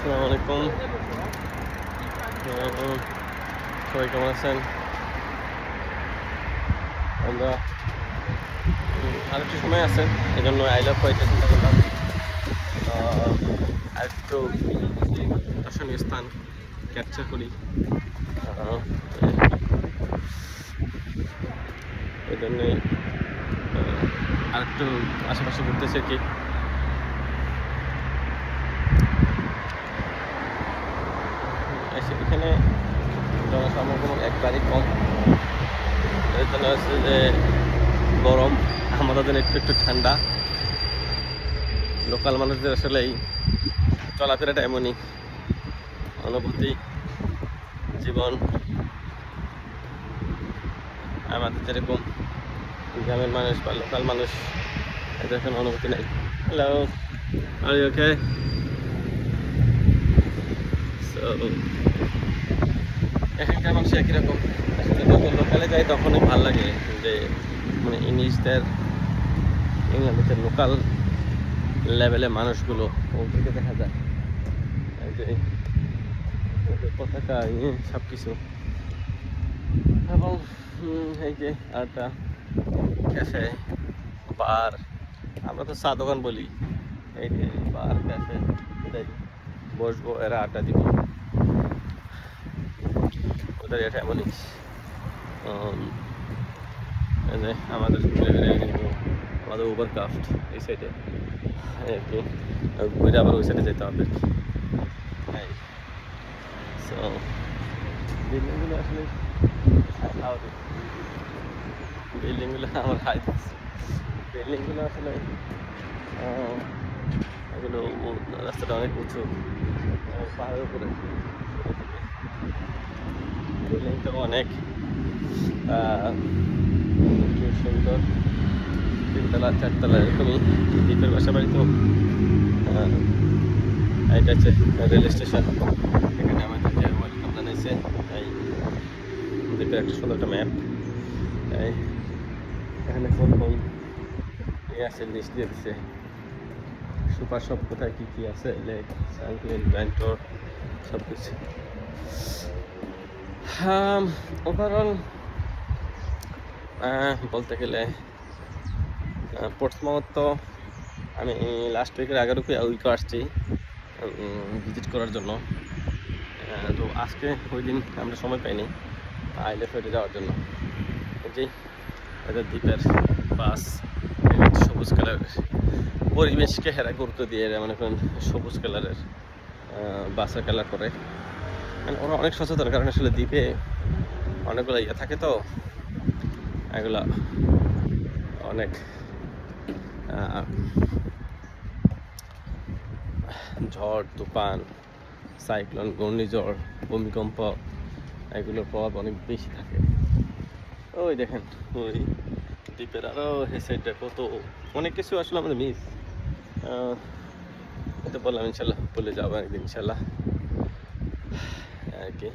আসসালামু আলাইকুম। সবাই কেমন আছেন? আমরা আরেকটু সময় আছে, এই জন্য আই লাভ হোয়াইটে চিন্তা করলাম আরেকটু দর্শনীয় স্থান ক্যাপচার করি। আহ, এই জন্যই আরেকটু আশেপাশে ঘুরতেছি আর কি। এখানে জনসমাগম একবারই কম, এর জন্য হচ্ছে যে গরম, আমাদের জন্য একটু একটু ঠান্ডা। লোকাল মানুষদের আসলে এই চলাফেরাটা এমনই, অনুভূতি জীবন আমাদের যেরকম গ্রামের মানুষ বা লোকাল মানুষ, এদের কোনো অনুভূতি নাই। Hello, are you okay? So এখানকার মানুষ একই রকম। আসলে যখন লোকালে যাই তখনই ভালো লাগে যে মানে ইংলিশদের, ইংল্যান্ডের লোকাল লেভেলে মানুষগুলো ওদেরকে দেখা যায়, এই যে পতাকা সব কিছু। এবং এই যে আরেকটা ক্যাফে বার, আমরা তো চা দোকান বলি, এই যে বার ক্যাফে, বসবো, এরা আড্ডা দিব, ওদের এটা এমনই। এই যে আমাদের কিন্তু আমাদের ওভার ক্রাফট এই সাইডে আর কি, ঘুরে আবার ওই সাইডে যেতে হবে। সো বিল্ডিংগুলো আসলে বিল্ডিংগুলো আমার হাই বিল্ডিংগুলো আসলে এগুলো রাস্তাটা অনেক উঁচু, পাহাড়ের উপরে বিল্ডিংটা অনেক সুন্দর, তিনতলা চারতলা এরকমই। দ্বীপের বাসা বাড়ি তো। এটা হচ্ছে রেল স্টেশন, এখানে আমাদের যে ওয়েলকাম জানাইছে। এই দ্বীপের একটা সুন্দর একটা ম্যাপ, এখানে কোন কোন ইয়ে আছে লিস্ট দিয়ে দিচ্ছে, সুপার শপ কোথায় কী কী আছে, লেক সানক্লিন ব্যান্টোর সব কিছু। ওভারঅল বলতে গেলে পোর্টসমাউথ তো আমি লাস্ট উইকের আগের উইকও আসছি ভিজিট করার জন্য। তো আজকে ওই দিন আমরা সময় পাইনি আইলে ফেটে যাওয়ার জন্য। যে এদের দ্বীপের বাস সবুজ কালারের, পরিবেশকে হেরা গুরুত্ব দিয়ে মনে করেন সবুজ কালারের বাসের কালার করে, মানে ওরা অনেক সচেতন, কারণ আসলে দ্বীপে অনেকগুলো ইয়ে থাকে তো, এগুলা অনেক ঝড় তুফান, সাইক্লোন, ঘূর্ণিঝড়, ভূমিকম্প, এগুলোর প্রভাব অনেক বেশি থাকে। ওই দেখেন ওই দ্বীপের আরও এই সাইডটা কত অনেক কিছু আসলে আমাদের মিস। এটা বললাম ইনশাল্লাহ বলে যাবো একদিন ইনশাল্লাহ আর কি।